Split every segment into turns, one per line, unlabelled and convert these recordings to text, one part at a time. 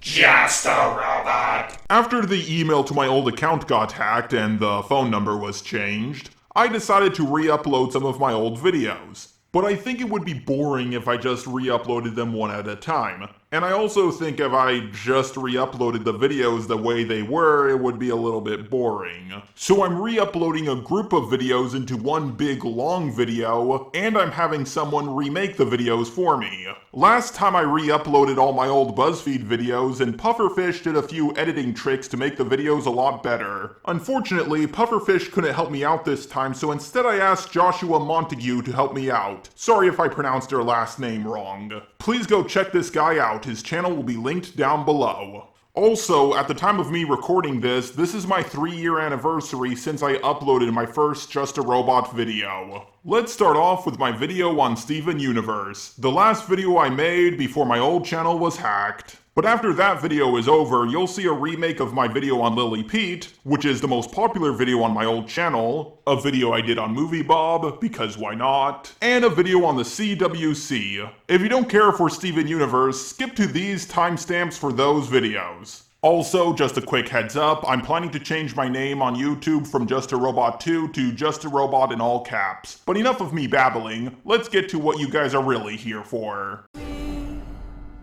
Just a robot. After the email to my old account got hacked and the phone number was changed, I decided to re-upload some of my old videos. But I think it would be boring if I just re-uploaded them one at a time. And I also think if I just re-uploaded the videos the way they were, it would be a little bit boring. So I'm re-uploading a group of videos into one big long video, and I'm having someone remake the videos for me. Last time I re-uploaded all my old BuzzFeed videos, and Pufferfish did a few editing tricks to make the videos a lot better. Unfortunately, Pufferfish couldn't help me out this time, so instead I asked Joshua Montague to help me out. Sorry if I pronounced her last name wrong. Please go check this guy out. His channel will be linked down below. Also, at the time of me recording this is my 3-year anniversary since I uploaded my first Just a Robot video. Let's start off with my video on Steven Universe, the last video I made before my old channel was hacked. But after that video is over, you'll see a remake of my video on Lily Peet, which is the most popular video on my old channel, a video I did on MovieBob, because why not, and a video on the CWC. If you don't care for Steven Universe, skip to these timestamps for those videos. Also, just a quick heads up, I'm planning to change my name on YouTube from Just a Robot 2 to Just a Robot in all caps. But enough of me babbling, let's get to what you guys are really here for.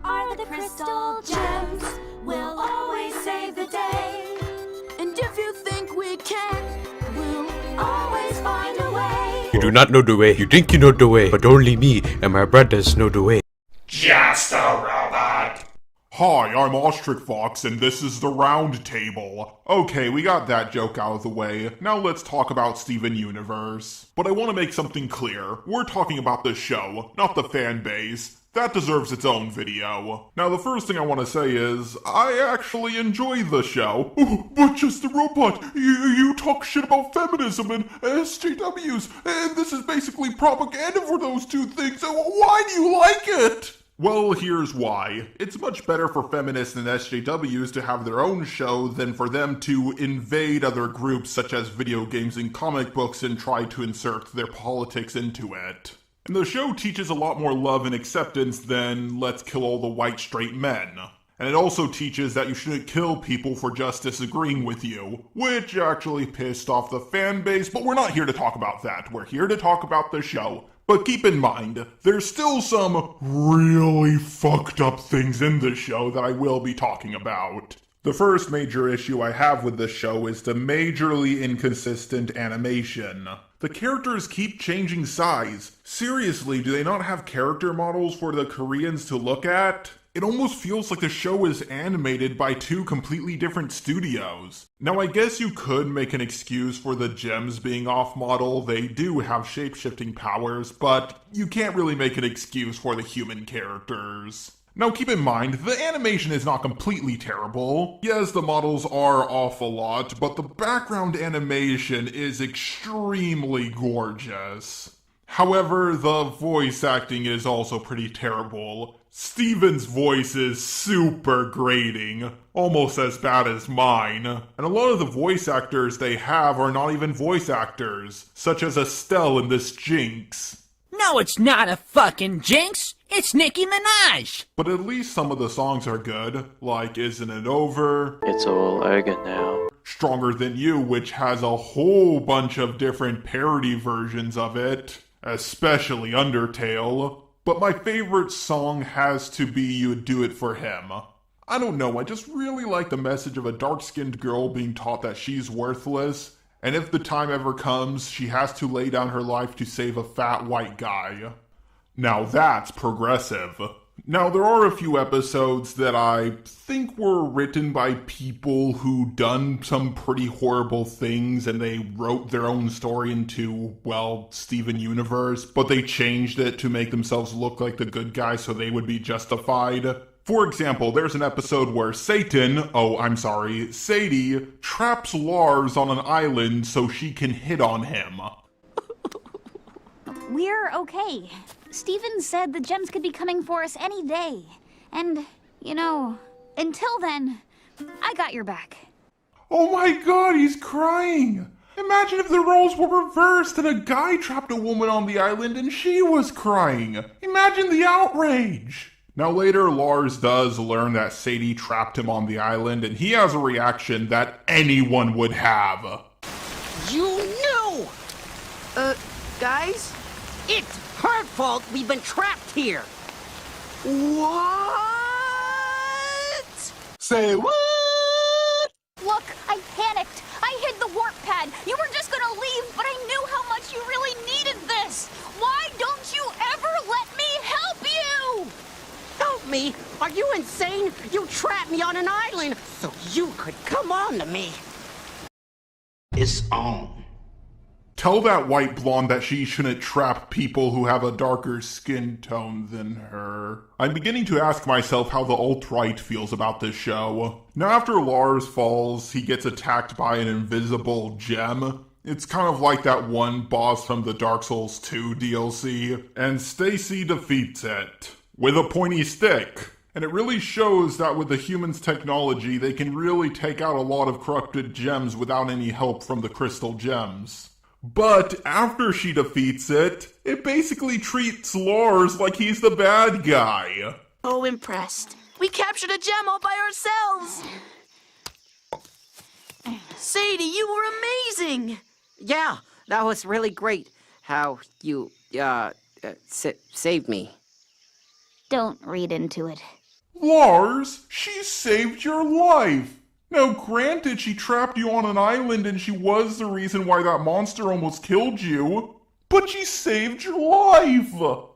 Are the crystal gems, we'll always save the day. And if you think we can, we'll always find a way.
You do not know the way, you think you know the way, but only me and my brothers know the way.
Just a Robot. Hi, I'm Ostrich Fox, and this is the Round Table. Okay, we got that joke out of the way. Now let's talk about Steven Universe. But I want to make something clear. We're talking about the show, not the fan base. That deserves its own video. Now the first thing I want to say is, I actually enjoy the show. But Just a Robot, you talk shit about feminism and SJWs, and this is basically propaganda for those two things. Why do you like it? Well, here's why. It's much better for feminists and SJWs to have their own show than for them to invade other groups such as video games and comic books and try to insert their politics into it. And the show teaches a lot more love and acceptance than let's kill all the white straight men. And it also teaches that you shouldn't kill people for just disagreeing with you, which actually pissed off the fan base, but we're not here to talk about that. We're here to talk about the show. But keep in mind, there's still some really fucked up things in the show that I will be talking about. The first major issue I have with this show is the majorly inconsistent animation. The characters keep changing size. Seriously, do they not have character models for the Koreans to look at? It almost feels like the show is animated by two completely different studios. Now I guess you could make an excuse for the gems being off-model, they do have shape-shifting powers, but you can't really make an excuse for the human characters. Now keep in mind, the animation is not completely terrible. Yes, the models are off a lot, but the background animation is extremely gorgeous. However, the voice acting is also pretty terrible. Steven's voice is super grating, almost as bad as mine. And a lot of the voice actors they have are not even voice actors, such as Estelle in this Jinx.
No, it's not a fucking Jinx! It's Nicki Minaj!
But at least some of the songs are good, like Isn't It Over?
It's all over now.
Stronger Than You, which has a whole bunch of different parody versions of it, especially Undertale. But my favorite song has to be You'd Do It For Him. I don't know, I just really like the message of a dark-skinned girl being taught that she's worthless, and if the time ever comes, she has to lay down her life to save a fat white guy. Now that's progressive. Now there are a few episodes that I think were written by people who done some pretty horrible things and they wrote their own story into, well, Steven Universe, but they changed it to make themselves look like the good guy so they would be justified. For example, there's an episode where Sadie, traps Lars on an island so she can hit on him.
We're okay. Steven said the gems could be coming for us any day. And, you know, until then, I got your back.
Oh my god, he's crying! Imagine if the roles were reversed and a guy trapped a woman on the island and she was crying. Imagine the outrage! Now later, Lars does learn that Sadie trapped him on the island, and he has a reaction that anyone would have.
You knew!
Guys?
It's her fault we've been trapped here.
What?
Say what?
Look, I panicked. I hid the warp pad. You were just gonna leave, but I knew how much you really needed this. Why don't you ever let me help you?
Help me? Are you insane? You trapped me on an island so you could come on to me.
It's on.
Tell that white blonde that she shouldn't trap people who have a darker skin tone than her. I'm beginning to ask myself how the alt-right feels about this show. Now after Lars falls, he gets attacked by an invisible gem. It's kind of like that one boss from the Dark Souls 2 DLC, and Stacy defeats it with a pointy stick. And it really shows that with the humans' technology, they can really take out a lot of corrupted gems without any help from the crystal gems. But after she defeats it, it basically treats Lars like he's the bad guy.
Oh, impressed. We captured a gem all by ourselves. Sadie, you were amazing.
Yeah, that was really great. How you, saved me.
Don't read into it.
Lars, she saved your life! Now granted, she trapped you on an island and she was the reason why that monster almost killed you, but she saved your life!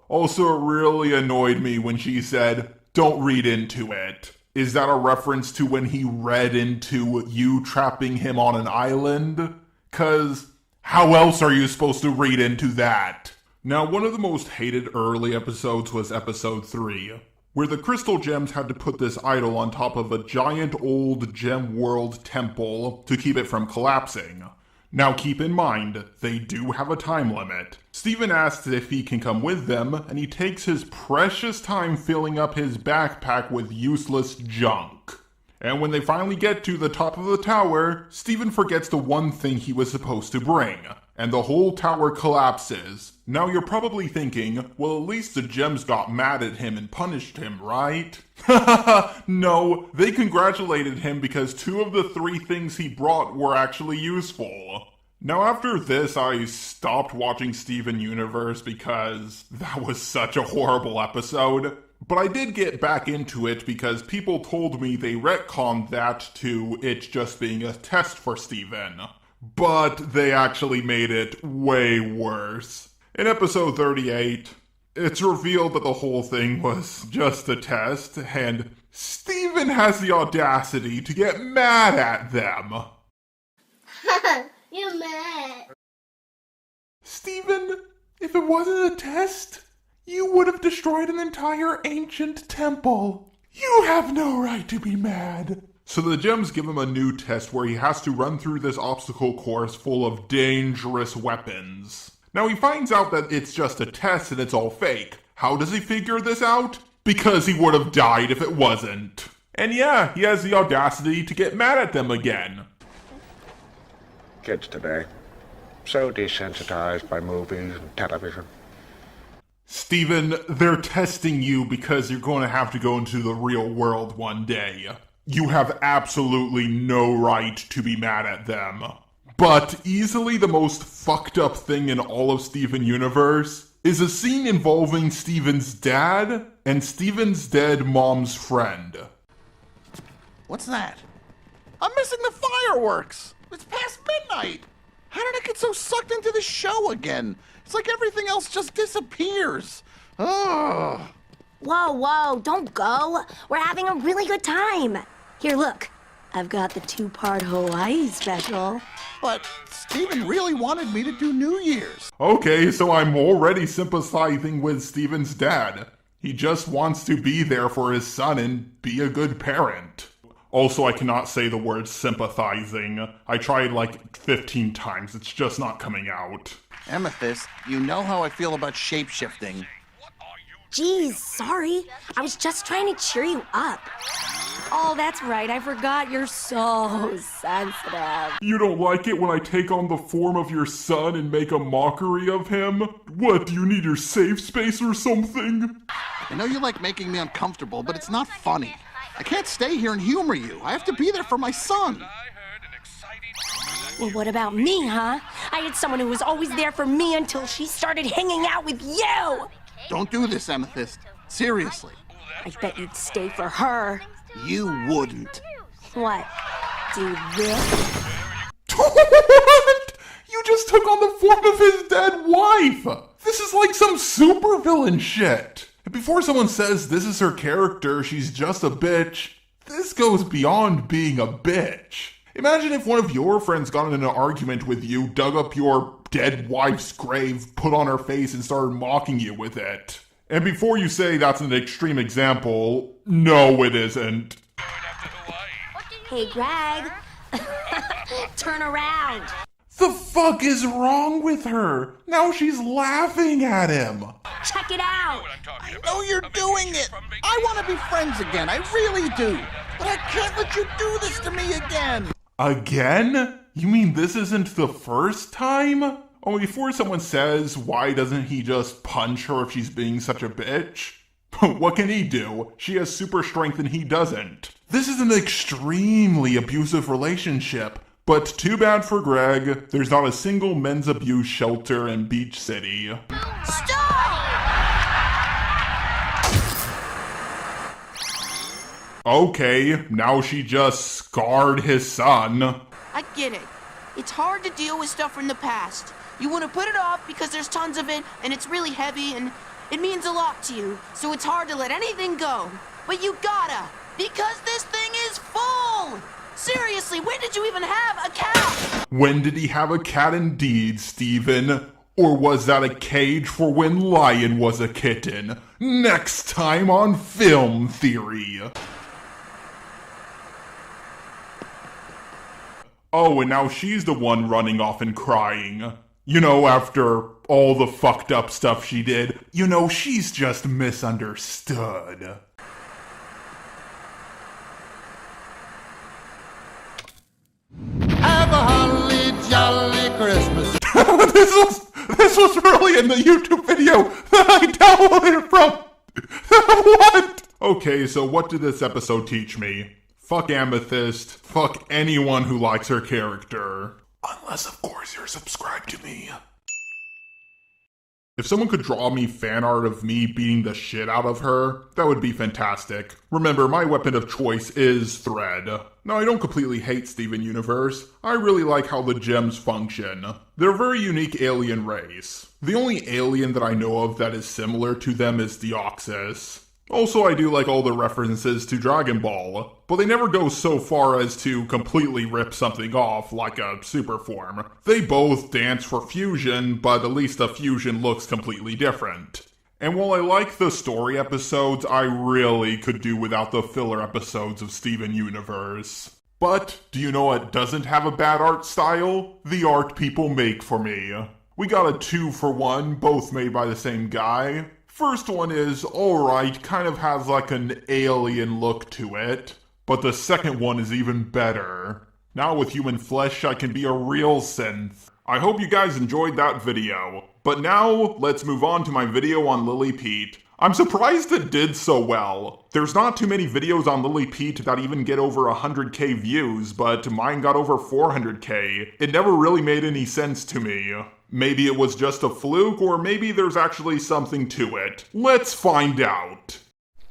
Also, it really annoyed me when she said, "Don't read into it." Is that a reference to when he read into you trapping him on an island? 'Cause how else are you supposed to read into that? Now, one of the most hated early episodes was episode 3, where the crystal gems had to put this idol on top of a giant old gem world temple to keep it from collapsing. Now keep in mind, they do have a time limit. Steven asks if he can come with them, and he takes his precious time filling up his backpack with useless junk. And when they finally get to the top of the tower, Steven forgets the one thing he was supposed to bring, and the whole tower collapses. Now you're probably thinking, well, at least the gems got mad at him and punished him, right? No, they congratulated him because 2 of the 3 things he brought were actually useful. Now after this, I stopped watching Steven Universe because that was such a horrible episode. But I did get back into it because people told me they retconned that to it just being a test for Steven. But they actually made it way worse. In episode 38, it's revealed that the whole thing was just a test, and Steven has the audacity to get mad at them.
You're mad.
Steven, if it wasn't a test, you would have destroyed an entire ancient temple. You have no right to be mad. So the gems give him a new test where he has to run through this obstacle course full of dangerous weapons. Now he finds out that it's just a test and it's all fake. How does he figure this out? Because he would have died if it wasn't. And yeah, he has the audacity to get mad at them again.
Kids today, so desensitized by movies and television.
Steven, they're testing you because you're going to have to go into the real world one day. You have absolutely no right to be mad at them. But easily the most fucked up thing in all of Steven Universe is a scene involving Steven's dad and Steven's dead mom's friend.
What's that? I'm missing the fireworks! It's past midnight! How did I get so sucked into the show again? It's like everything else just disappears. Ugh.
Whoa, whoa, don't go. We're having a really good time. Here, look. I've got the 2-part Hawaii special.
But Steven really wanted me to do New Year's.
Okay, so I'm already sympathizing with Steven's dad. He just wants to be there for his son and be a good parent. Also, I cannot say the word sympathizing. I tried like 15 times, it's just not coming out.
Amethyst, you know how I feel about shape-shifting.
Geez, sorry. I was just trying to cheer you up. Oh, that's right. I forgot you're so sensitive.
You don't like it when I take on the form of your son and make a mockery of him? What, do you need your safe space or something?
I know you like making me uncomfortable, but it's not funny. I can't stay here and humor you. I have to be there for my son.
Well, what about me, huh? I had someone who was always there for me until she started hanging out with you!
Don't do this, Amethyst. Seriously.
I bet you'd stay for her.
You wouldn't.
What? Do this?
What? You just took on the form of his dead wife! This is like some supervillain shit! And before someone says this is her character, she's just a bitch, this goes beyond being a bitch. Imagine if one of your friends got in an argument with you, dug up your dead wife's grave, put on her face, and started mocking you with it. And before you say that's an extreme example, no it isn't.
Hey, Greg. Turn around.
The fuck is wrong with her? Now she's laughing at him.
Check it out.
I know you're doing it. I want to be friends again. I really do. But I can't let you do this to me again.
Again? You mean this isn't the first time? Oh, before someone says, why doesn't he just punch her if she's being such a bitch? What can he do? She has super strength and he doesn't. This is an extremely abusive relationship. But too bad for Greg, there's not a single men's abuse shelter in Beach City. Okay, now she just scarred his son.
I get it. It's hard to deal with stuff from the past. You want to put it off because there's tons of it, and it's really heavy, and it means a lot to you. So it's hard to let anything go. But you gotta, because this thing is full! Seriously, when did you even have a cat?
When did he have a cat indeed, Steven? Or was that a cage for when Lion was a kitten? Next time on Film Theory. Oh, and now she's the one running off and crying. You know, after all the fucked up stuff she did, you know, she's just misunderstood.
Have a holly jolly Christmas.
This was really in the YouTube video that I downloaded it from. What? Okay, so what did this episode teach me? Fuck Amethyst. Fuck anyone who likes her character. Unless, of course, you're subscribed to me. If someone could draw me fan art of me beating the shit out of her, that would be fantastic. Remember, my weapon of choice is thread. Now, I don't completely hate Steven Universe. I really like how the gems function. They're a very unique alien race. The only alien that I know of that is similar to them is Deoxys. Also, I do like all the references to Dragon Ball, but they never go so far as to completely rip something off like a super form. They both dance for fusion, but at least the fusion looks completely different. And while I like the story episodes, I really could do without the filler episodes of Steven Universe. But, do you know what doesn't have a bad art style? The art people make for me. We got a 2-for-1, both made by the same guy. First one is alright, kind of has like an alien look to it, but the second one is even better. Now with human flesh, I can be a real synth. I hope you guys enjoyed that video, but now let's move on to my video on Lily Peet. I'm surprised it did so well. There's not too many videos on Lily Peet that even get over 100k views, but mine got over 400k. It never really made any sense to me. Maybe it was just a fluke, or maybe there's actually something to it. Let's find out.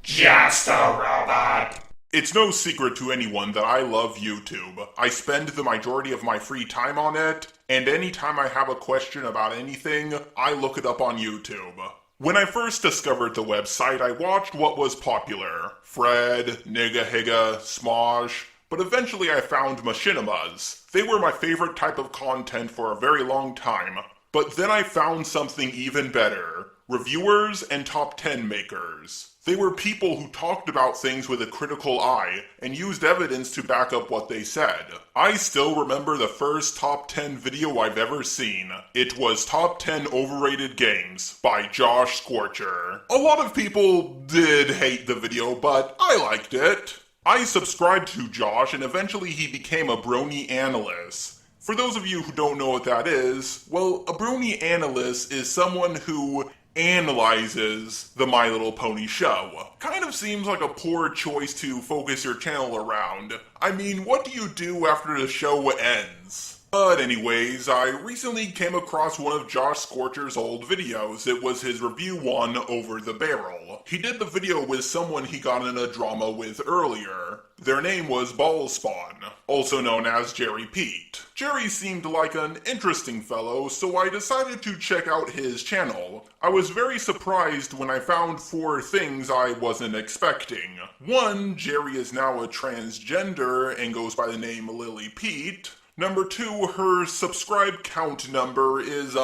Just a robot. It's no secret to anyone that I love YouTube. I spend the majority of my free time on it, and anytime I have a question about anything, I look it up on YouTube. When I first discovered the website, I watched what was popular. Fred, Nigga Higga, Smosh, but eventually I found machinimas. They were my favorite type of content for a very long time. But then I found something even better. Reviewers and top 10 makers. They were people who talked about things with a critical eye and used evidence to back up what they said. I still remember the first top 10 video I've ever seen. It was Top 10 Overrated Games by Josh Scorcher. A lot of people did hate the video, but I liked it. I subscribed to Josh and eventually he became a brony analyst. For those of you who don't know what that is, well, a brony analyst is someone who analyzes the My Little Pony show. Kind of seems like a poor choice to focus your channel around. I mean, what do you do after the show ends? But anyways, I recently came across one of Josh Scorcher's old videos. It was his review on Over the Barrel. He did the video with someone he got in a drama with earlier. Their name was Ballspawn, also known as Jerry Peet. Jerry seemed like an interesting fellow, so I decided to check out his channel. I was very surprised when I found 4 things I wasn't expecting. 1, Jerry is now a transgender and goes by the name Lily Peet. Number 2, her subscribe count number is,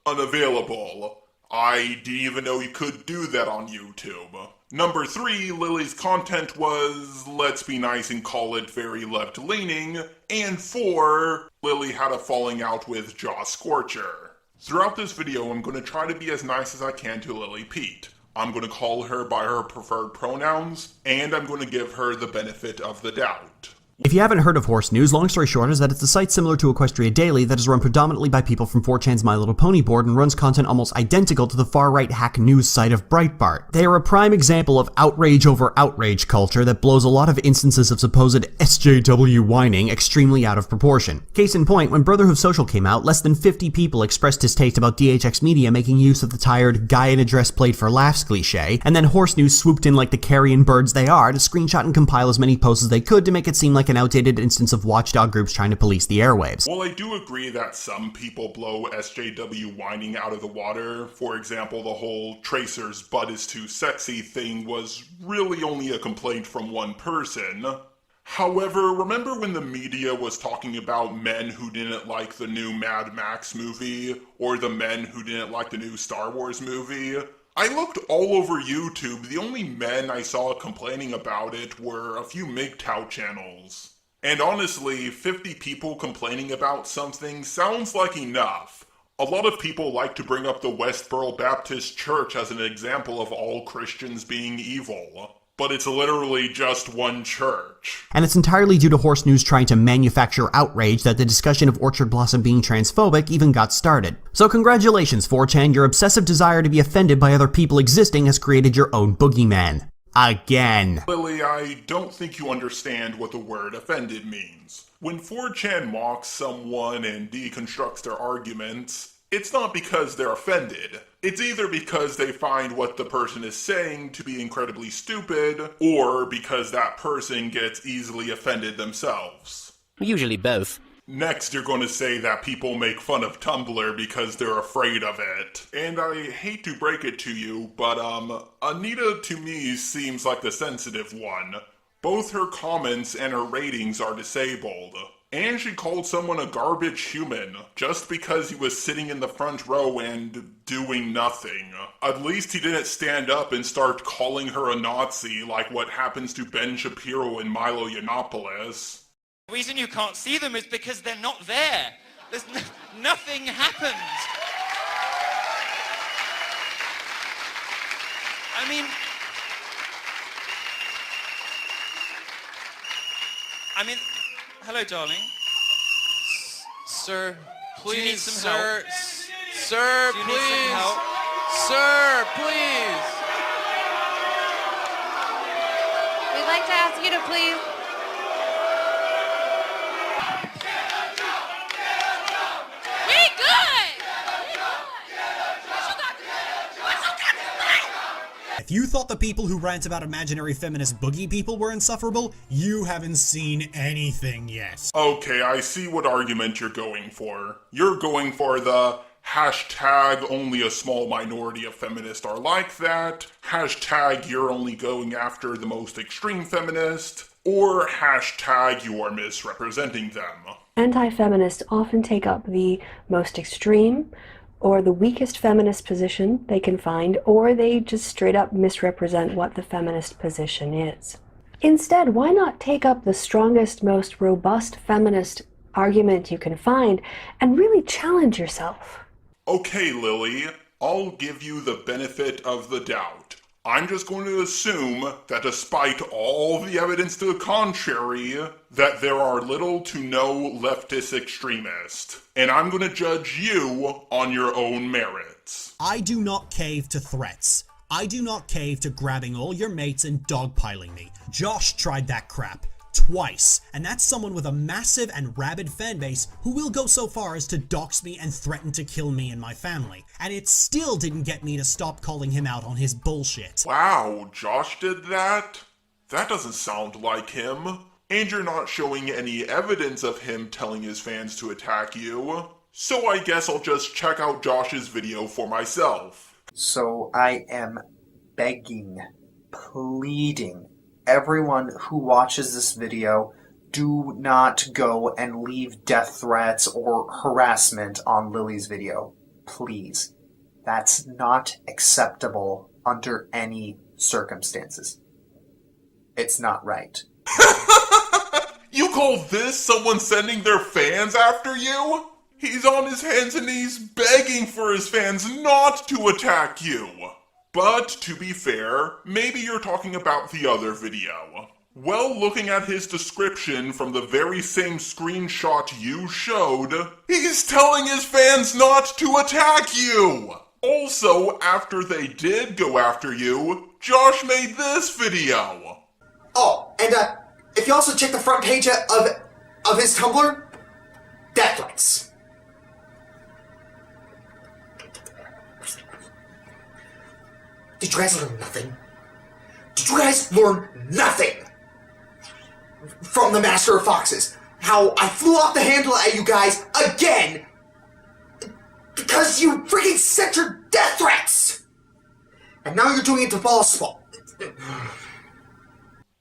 unavailable. I didn't even know you could do that on YouTube. Number 3, Lily's content was, let's be nice and call it very left-leaning. And 4, Lily had a falling out with Josh Scorcher. Throughout this video, I'm going to try to be as nice as I can to Lily Peet. I'm going to call her by her preferred pronouns, and I'm going to give her the benefit of the doubt.
If you haven't heard of Horse News, long story short is that it's a site similar to Equestria Daily that is run predominantly by people from 4chan's My Little Pony board and runs content almost identical to the far-right hack news site of Breitbart. They are a prime example of outrage over outrage culture that blows a lot of instances of supposed SJW whining extremely out of proportion. Case in point, when Brotherhood of Social came out, less than 50 people expressed distaste about DHX Media making use of the tired guy in a dress played for laughs cliche, and then Horse News swooped in like the carrion birds they are to screenshot and compile as many posts as they could to make it seem like an outdated instance of watchdog groups trying to police the airwaves.
Well, I do agree that some people blow SJW whining out of the water. For example, the whole Tracer's butt is too sexy thing was really only a complaint from one person. However, remember when the media was talking about men who didn't like the new Mad Max movie, or the men who didn't like the new Star Wars movie? I looked all over YouTube. The only men I saw complaining about it were a few MGTOW channels. And honestly, 50 people complaining about something sounds like enough. A lot of people like to bring up the Westboro Baptist Church as an example of all Christians being evil. But it's literally just one church.
And it's entirely due to Horse News trying to manufacture outrage that the discussion of Orchard Blossom being transphobic even got started. So congratulations, 4chan, your obsessive desire to be offended by other people existing has created your own boogeyman. Again.
Lily, I don't think you understand what the word offended means. When 4chan mocks someone and deconstructs their arguments, it's not because they're offended. It's either because they find what the person is saying to be incredibly stupid, or because that person gets easily offended themselves.
Usually both.
Next, you're going to say that people make fun of Tumblr because they're afraid of it. And I hate to break it to you, but Anita to me seems like the sensitive one. Both her comments and her ratings are disabled. And she called someone a garbage human just because he was sitting in the front row and doing nothing. At least he didn't stand up and start calling her a Nazi like what happens to Ben Shapiro and Milo Yiannopoulos.
The reason you can't see them is because they're not there. Nothing happens. I mean, hello, darling.
Sir, please,
do you need some
sir,
help?
sir,
Do you
please,
need some help?
sir, please.
We'd like to ask you to please.
If you thought the people who rant about imaginary feminist boogie people were insufferable, you haven't seen anything yet.
Okay, I see what argument you're going for. You're going for the hashtag only a small minority of feminists are like that, hashtag you're only going after the most extreme feminist, or hashtag you are misrepresenting them.
Anti-feminists often take up the most extreme, or the weakest feminist position they can find, or they just straight up misrepresent what the feminist position is. Instead, why not take up the strongest, most robust feminist argument you can find and really challenge yourself?
Okay, Lily, I'll give you the benefit of the doubt. I'm just going to assume that despite all the evidence to the contrary, that there are little to no leftist extremists. And I'm going to judge you on your own merits.
I do not cave to threats. I do not cave to grabbing all your mates and dogpiling me. Josh tried that crap. Twice, and that's someone with a massive and rabid fan base who will go so far as to dox me and threaten to kill me and my family, and it still didn't get me to stop calling him out on his bullshit.
Wow, Josh did that? That doesn't sound like him. And you're not showing any evidence of him telling his fans to attack you. So I guess I'll just check out Josh's video for myself.
So I am begging, pleading, everyone who watches this video, do not go and leave death threats or harassment on Lily's video. Please. That's not acceptable under any circumstances. It's not right.
You call this someone sending their fans after you? He's on his hands and knees begging for his fans not to attack you. But, to be fair, maybe you're talking about the other video. Well, looking at his description from the very same screenshot you showed, he's telling his fans not to attack you! Also, after they did go after you, Josh made this video.
Oh, and if you also check the front page of his Tumblr, death threats. Did you guys learn nothing? Did you guys learn nothing from the Master of Foxes? How I flew off the handle at you guys again because you freaking sent your death threats! And now you're doing it to Ballspawn.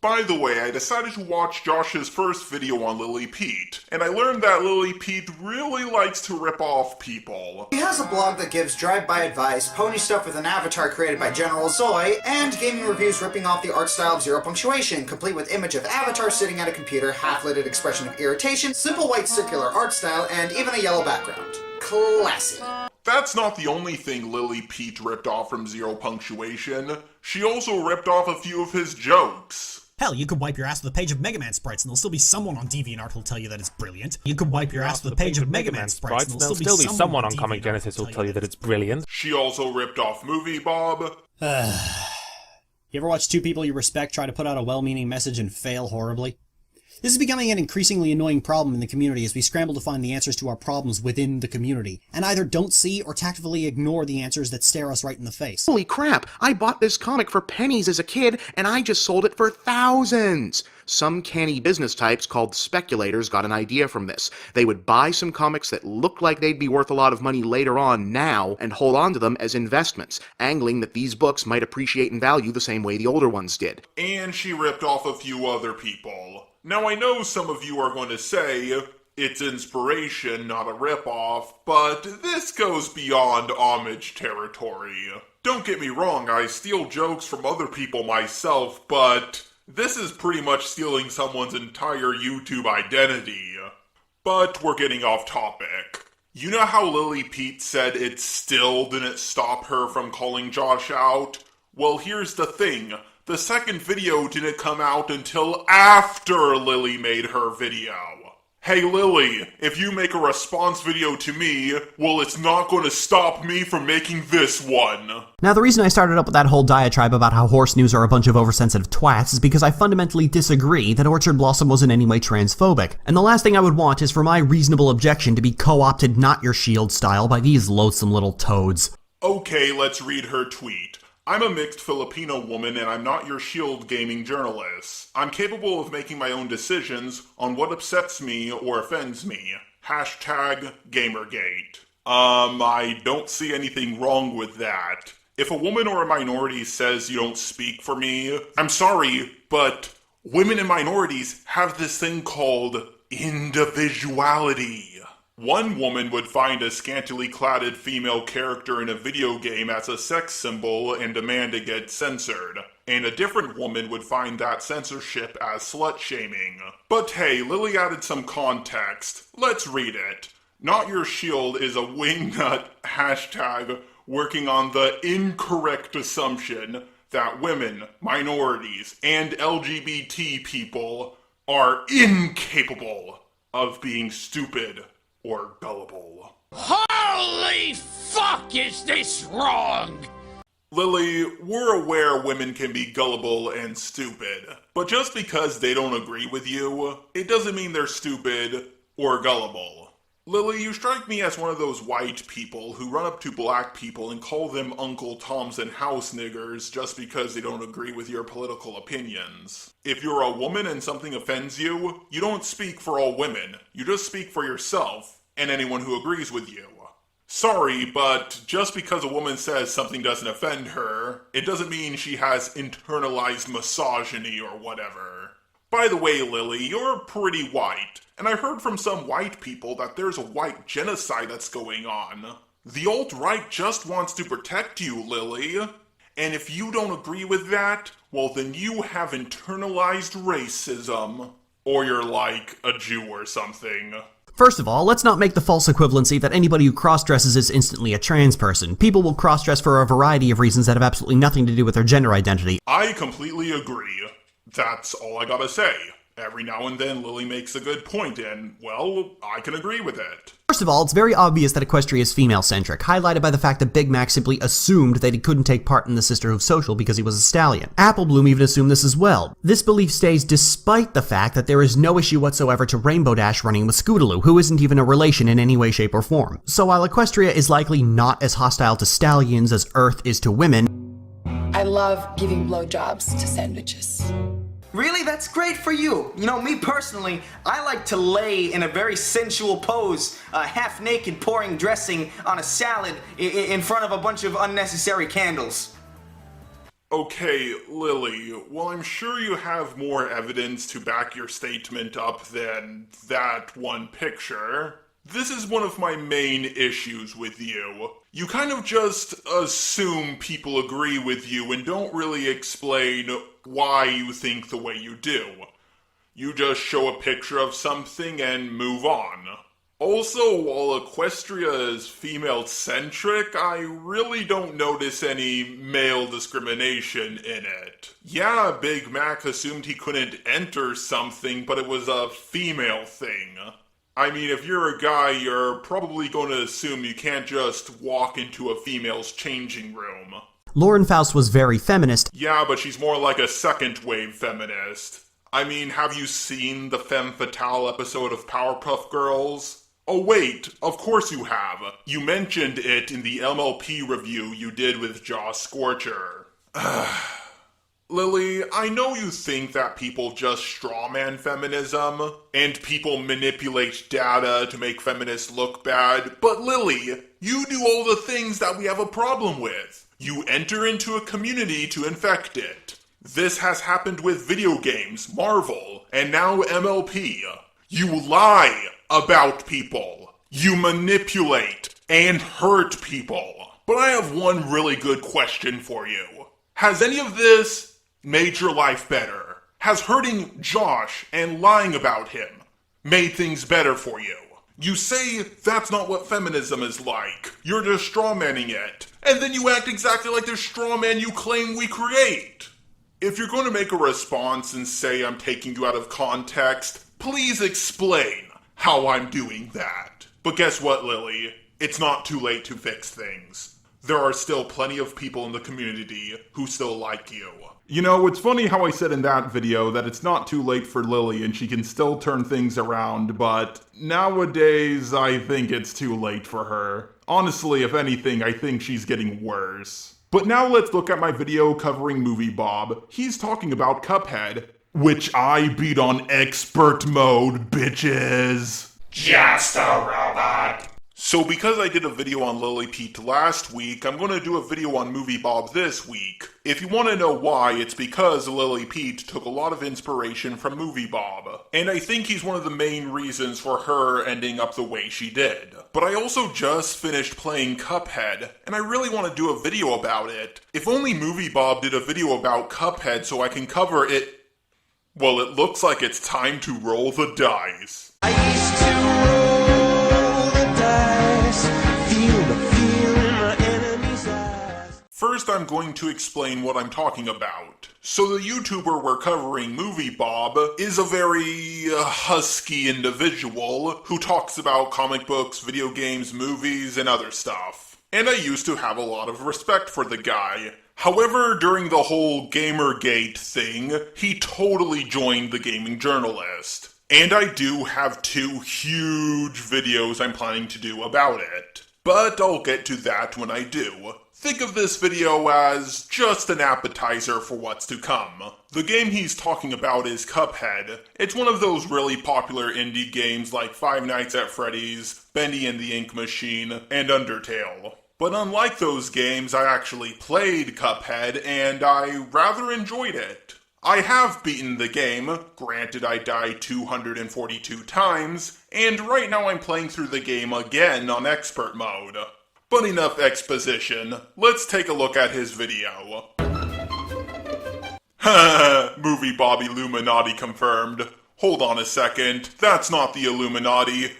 By the way, I decided to watch Josh's first video on Lily Peet, and I learned that Lily Peet really likes to rip off people.
He has a blog that gives drive-by advice, pony stuff with an avatar created by General Zoe, and gaming reviews ripping off the art style of Zero Punctuation, complete with image of avatar sitting at a computer, half-lidded expression of irritation, simple white circular art style, and even a yellow background. Classy.
That's not the only thing Lily Peet ripped off from Zero Punctuation. She also ripped off a few of his jokes.
Hell, you could wipe your ass with a page of Mega Man sprites and there'll still be someone on DeviantArt who'll tell you that it's brilliant. You could wipe your ass with a page of Mega Man sprites and there'll still be someone on Comic Genesis who'll tell you that it's brilliant.
She also ripped off MovieBob.
You ever watch two people you respect try to put out a well-meaning message and fail horribly? This is becoming an increasingly annoying problem in the community as we scramble to find the answers to our problems within the community, and either don't see or tactfully ignore the answers that stare us right in the face.
Holy crap, I bought this comic for pennies as a kid, and I just sold it for thousands! Some canny business types called speculators got an idea from this. They would buy some comics that looked like they'd be worth a lot of money later on now, and hold on to them as investments, angling that these books might appreciate in value the same way the older ones did.
And she ripped off a few other people. Now I know some of you are going to say, it's inspiration, not a ripoff, but this goes beyond homage territory. Don't get me wrong, I steal jokes from other people myself, but this is pretty much stealing someone's entire YouTube identity. But we're getting off topic. You know how Lily Peet said it still didn't stop her from calling Josh out? Well, here's the thing. The second video didn't come out until after Lily made her video. Hey Lily, if you make a response video to me, well, it's not going to stop me from making this one.
Now, the reason I started up with that whole diatribe about how horse news are a bunch of oversensitive twats is because I fundamentally disagree that Orchard Blossom was in any way transphobic. And the last thing I would want is for my reasonable objection to be co-opted not your shield style by these loathsome little toads.
Okay, let's read her tweet. I'm a mixed Filipino woman and I'm not your shield gaming journalist. I'm capable of making my own decisions on what upsets me or offends me. Hashtag Gamergate. I don't see anything wrong with that. If a woman or a minority says you don't speak for me, I'm sorry, but women and minorities have this thing called individuality. One woman would find a scantily cladded female character in a video game as a sex symbol and demand it get censored. And a different woman would find that censorship as slut-shaming. But hey, Lily added some context. Let's read it. Not your shield is a wingnut hashtag working on the incorrect assumption that women, minorities, and LGBT people are incapable of being stupid or gullible.
Holy fuck, is this wrong?
Lily, we're aware women can be gullible and stupid, but just because they don't agree with you, it doesn't mean they're stupid or gullible. Lily, you strike me as one of those white people who run up to black people and call them Uncle Toms and house niggers just because they don't agree with your political opinions. If you're a woman and something offends you, you don't speak for all women. You just speak for yourself and anyone who agrees with you. Sorry, but just because a woman says something doesn't offend her, it doesn't mean she has internalized misogyny or whatever. By the way, Lily, you're pretty white, and I heard from some white people that there's a white genocide that's going on. The alt-right just wants to protect you, Lily. And if you don't agree with that, well then you have internalized racism. Or you're like a Jew or something.
First of all, let's not make the false equivalency that anybody who cross-dresses is instantly a trans person. People will cross-dress for a variety of reasons that have absolutely nothing to do with their gender identity.
I completely agree. That's all I gotta say. Every now and then Lily makes a good point and, well, I can agree with it.
First of all, it's very obvious that Equestria is female-centric, highlighted by the fact that Big Mac simply assumed that he couldn't take part in the Sisterhood Social because he was a stallion. Apple Bloom even assumed this as well. This belief stays despite the fact that there is no issue whatsoever to Rainbow Dash running with Scootaloo, who isn't even a relation in any way, shape, or form. So while Equestria is likely not as hostile to stallions as Earth is to women,
I love giving blowjobs to sandwiches.
Really? That's great for you. You know, me personally, I like to lay in a very sensual pose, half naked, pouring dressing on a salad in front of a bunch of unnecessary candles.
Okay, Lily, well, I'm sure you have more evidence to back your statement up than that one picture. This is one of my main issues with you. You kind of just assume people agree with you and don't really explain why you think the way you do. You just show a picture of something and move on. Also, while Equestria is female-centric, I really don't notice any male discrimination in it. Yeah, Big Mac assumed he couldn't enter something, but it was a female thing. I mean, if you're a guy, you're probably going to assume you can't just walk into a female's changing room.
Lauren Faust was very feminist.
Yeah, but she's more like a second-wave feminist. I mean, have you seen the Femme Fatale episode of Powerpuff Girls? Oh wait, of course you have. You mentioned it in the MLP review you did with Josh Scorcher. Lily, I know you think that people just strawman feminism, and people manipulate data to make feminists look bad, but Lily, you do all the things that we have a problem with. You enter into a community to infect it. This has happened with video games, Marvel, and now MLP. You lie about people. You manipulate and hurt people. But I have one really good question for you. Has any of this made your life better? Has hurting Josh and lying about him made things better for you? You say that's not what feminism is like. You're just strawmanning it. And then you act exactly like the strawman you claim we create. If you're going to make a response and say I'm taking you out of context, please explain how I'm doing that. But guess what, Lily? It's not too late to fix things. There are still plenty of people in the community who still like you. You know, it's funny how I said in that video that it's not too late for Lily and she can still turn things around, but nowadays I think it's too late for her. Honestly, if anything, I think she's getting worse. But now let's look at my video covering MovieBob. He's talking about Cuphead, which I beat on expert mode, bitches. Just a robot. So because I did a video on Lily Peet last week, I'm going to do a video on MovieBob this week. If you want to know why, it's because Lily Peet took a lot of inspiration from MovieBob. And I think he's one of the main reasons for her ending up the way she did. But I also just finished playing Cuphead, and I really want to do a video about it. If only MovieBob did a video about Cuphead so I can cover it. Well, it looks like it's time to roll the dice.
I used to roll the dice, feel the fear in my enemy's eyes.
First, I'm going to explain what I'm talking about. So the YouTuber we're covering, MovieBob, is a very husky individual who talks about comic books, video games, movies, and other stuff. And I used to have a lot of respect for the guy. However, during the whole Gamergate thing, he totally joined the gaming journalist. And I do have 2 huge videos I'm planning to do about it. But I'll get to that when I do. Think of this video as just an appetizer for what's to come. The game he's talking about is Cuphead. It's one of those really popular indie games like Five Nights at Freddy's, Bendy and the Ink Machine, and Undertale. But unlike those games, I actually played Cuphead and I rather enjoyed it. I have beaten the game, granted I died 242 times, and right now I'm playing through the game again on expert mode. But enough exposition, let's take a look at his video. MovieBob Illuminati confirmed. Hold on a second, that's not the Illuminati.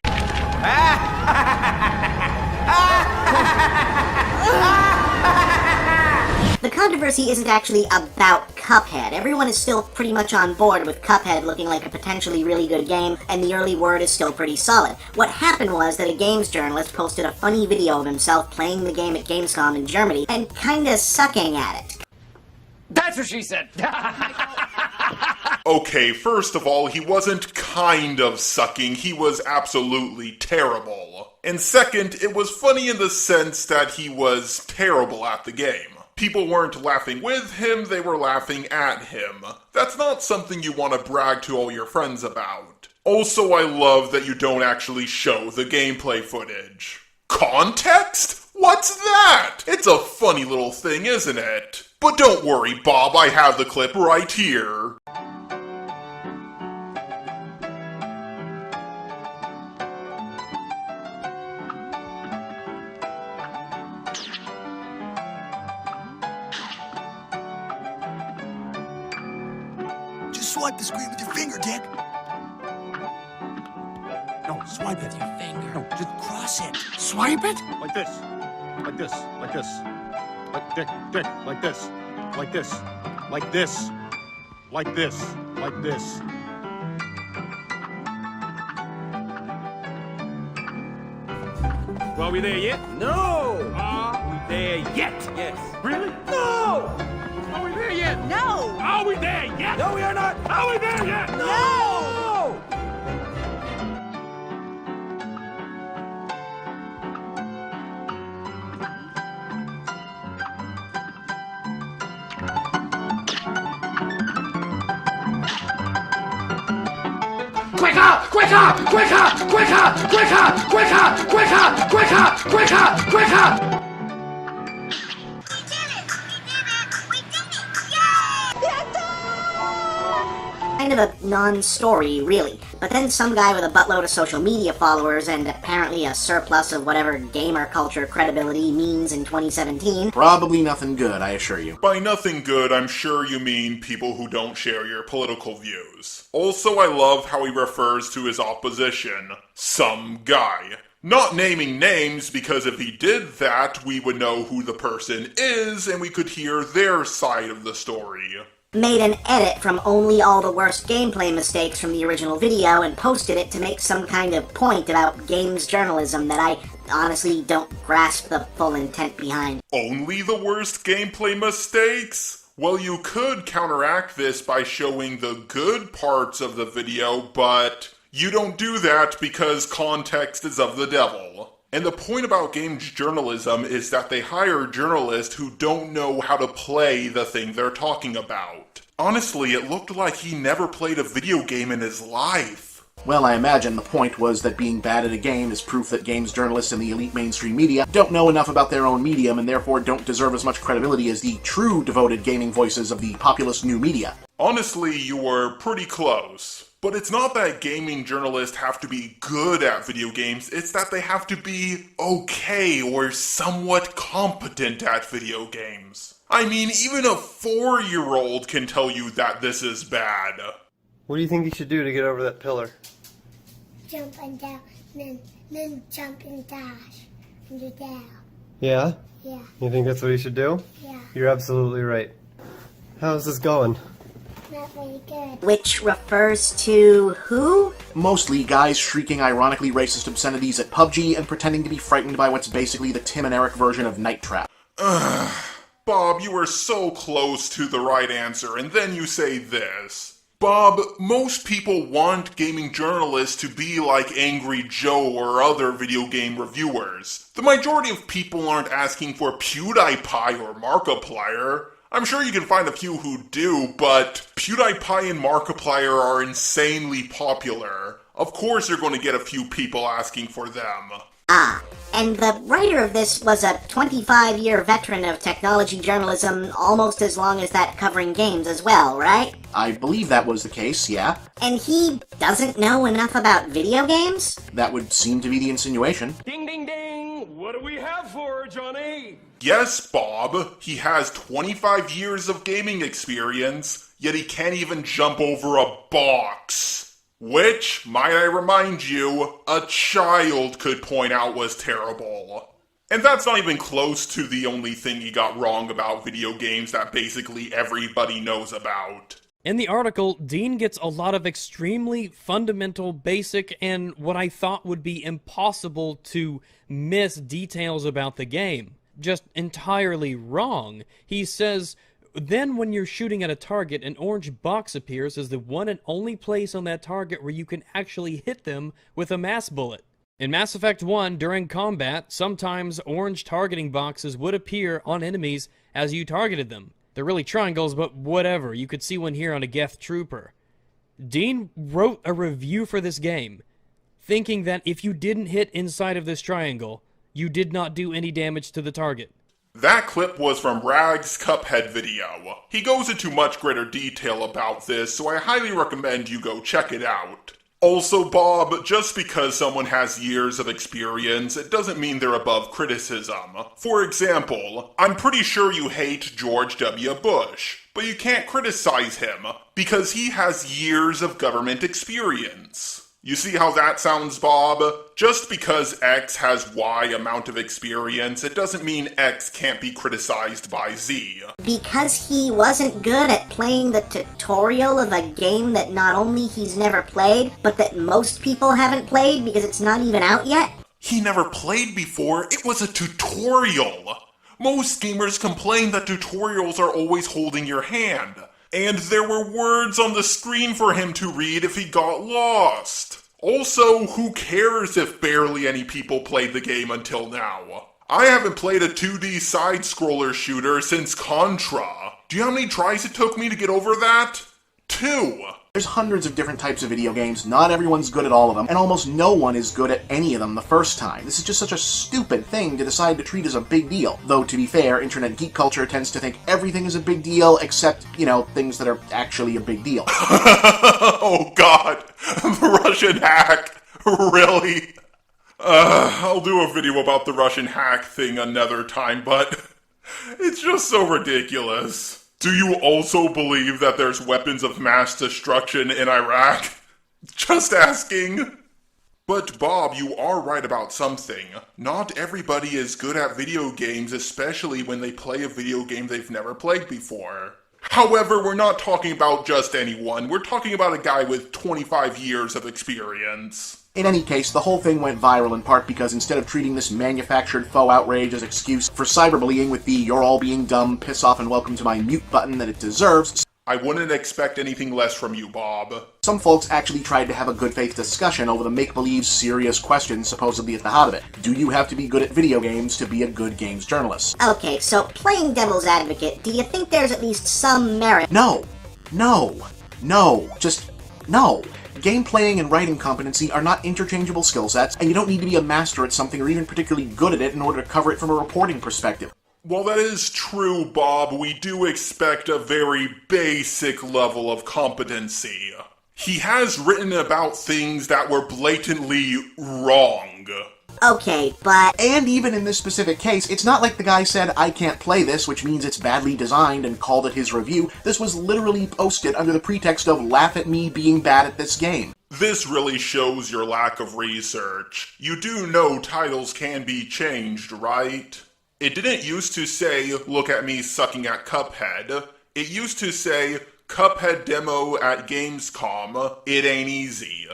The controversy isn't actually about Cuphead. Everyone is still pretty much on board with Cuphead looking like a potentially really good game, and the early word is still pretty solid. What happened was that a games journalist posted a funny video of himself playing the game at Gamescom in Germany and kinda sucking at it.
That's what she said.
Okay, first of all, he wasn't kind of sucking, he was absolutely terrible. And second, it was funny in the sense that he was terrible at the game. People weren't laughing with him, they were laughing at him. That's not something you want to brag to all your friends about. Also, I love that you don't actually show the gameplay footage. Context? What's that? It's a funny little thing, isn't it? But don't worry, Bob, I have the clip right here.
Swipe the screen with your finger, Dick. No, swipe it. With your finger. No, just cross it. Swipe it?
Like this. Like this. Like this. Like Dick. Like this. Like this. Like this. Like this. Like this. Well, are we there yet?
No!
Are we there yet?
Yes.
Really? No! Are we there yet?
No!
Are we there yet?
No, we are not!
Are we there yet?
No!
Quicker! Quicker! Quicker! Quicker! Quicker! Quicker! Quicker! Quicker! Quicker! Quicker!
Kind of a non-story, really. But then some guy with a buttload of social media followers and apparently a surplus of whatever gamer culture credibility means in 2017.
Probably nothing good, I assure you.
By nothing good, I'm sure you mean people who don't share your political views. Also, I love how he refers to his opposition, some guy. Not naming names, because if he did that, we would know who the person is and we could hear their side of the story.
Made an edit from only all the worst gameplay mistakes from the original video and posted it to make some kind of point about games journalism that I honestly don't grasp the full intent behind.
Only the worst gameplay mistakes? Well, you could counteract this by showing the good parts of the video, but you don't do that because context is of the devil. And the point about games journalism is that they hire journalists who don't know how to play the thing they're talking about. Honestly, it looked like he never played a video game in his life.
Well, I imagine the point was that being bad at a game is proof that games journalists in the elite mainstream media don't know enough about their own medium and therefore don't deserve as much credibility as the true devoted gaming voices of the populous new media.
Honestly, you were pretty close. But it's not that gaming journalists have to be good at video games, it's that they have to be okay or somewhat competent at video games. I mean, even a 4-year-old can tell you that this is bad.
What do you think you should do to get over that pillar?
Jump and down, then jump and dash, and you're down.
Yeah? Yeah. You think that's what he should do?
Yeah.
You're absolutely right. How's this going?
Not very good.
Which refers to who?
Mostly guys shrieking ironically racist obscenities at PUBG and pretending to be frightened by what's basically the Tim and Eric version of Night Trap.
Bob, you were so close to the right answer, and then you say this. Bob, most people want gaming journalists to be like Angry Joe or other video game reviewers. The majority of people aren't asking for PewDiePie or Markiplier. I'm sure you can find a few who do, but PewDiePie and Markiplier are insanely popular. Of course you're going to get a few people asking for them.
Ah, and the writer of this was a 25-year veteran of technology journalism, almost as long as that covering games as well, right?
I believe that was the case, yeah.
And he doesn't know enough about video games?
That would seem to be the insinuation.
Ding, ding, ding! What do we have for her, Johnny?
Yes, Bob, he has 25 years of gaming experience, yet he can't even jump over a box. Which, might I remind you, a child could point out was terrible. And that's not even close to the only thing he got wrong about video games that basically everybody knows about.
In the article, Dean gets a lot of extremely fundamental, basic, and what I thought would be impossible to miss details about the game. Just entirely wrong. He says, then when you're shooting at a target, an orange box appears as the one and only place on that target where you can actually hit them with a mass bullet. In Mass Effect 1, during combat, sometimes orange targeting boxes would appear on enemies as you targeted them. They're really triangles, but whatever. You could see one here on a Geth Trooper. Dean wrote a review for this game, thinking that if you didn't hit inside of this triangle, you did not do any damage to the target.
That clip was from Rag's Cuphead video. He goes into much greater detail about this, so I highly recommend you go check it out. Also, Bob, just because someone has years of experience, it doesn't mean they're above criticism. For example, I'm pretty sure you hate George W. Bush, but you can't criticize him because he has years of government experience. You see how that sounds, Bob? Just because X has Y amount of experience, it doesn't mean X can't be criticized by Z.
Because he wasn't good at playing the tutorial of a game that not only he's never played, but that most people haven't played because it's not even out yet?
He never played before. It was a tutorial. Most gamers complain that tutorials are always holding your hand. And there were words on the screen for him to read if he got lost. Also, who cares if barely any people played the game until now? I haven't played a 2D side-scroller shooter since Contra. Do you know how many tries it took me to get over that? 2.
There's hundreds of different types of video games, not everyone's good at all of them, and almost no one is good at any of them the first time. This is just such a stupid thing to decide to treat as a big deal. Though, to be fair, internet geek culture tends to think everything is a big deal, except, things that are actually a big deal.
Oh god, the Russian hack, really? I'll do a video about the Russian hack thing another time, but it's just so ridiculous. Do you also believe that there's weapons of mass destruction in Iraq? Just asking. But Bob, you are right about something. Not everybody is good at video games, especially when they play a video game they've never played before. However, we're not talking about just anyone. We're talking about a guy with 25 years of experience.
In any case, the whole thing went viral in part because instead of treating this manufactured faux outrage as excuse for cyberbullying with the "you're all being dumb, piss off and welcome to my mute" button that it deserves,
I wouldn't expect anything less from you, Bob.
Some folks actually tried to have a good faith discussion over the make-believe serious questions supposedly at the heart of it. Do you have to be good at video games to be a good games journalist?
Okay, so playing devil's advocate, do you think there's at least some merit?
No. Just no. Game playing and writing competency are not interchangeable skill sets, and you don't need to be a master at something or even particularly good at it in order to cover it from a reporting perspective.
While that is true, Bob, we do expect a very basic level of competency. He has written about things that were blatantly wrong.
Okay, but...
And even in this specific case, it's not like the guy said, "I can't play this," which means it's badly designed, and called it his review. This was literally posted under the pretext of "laugh at me being bad at this game."
This really shows your lack of research. You do know titles can be changed, right? It didn't used to say, look at me sucking at Cuphead. It used to say, Cuphead demo at Gamescom, it ain't easy.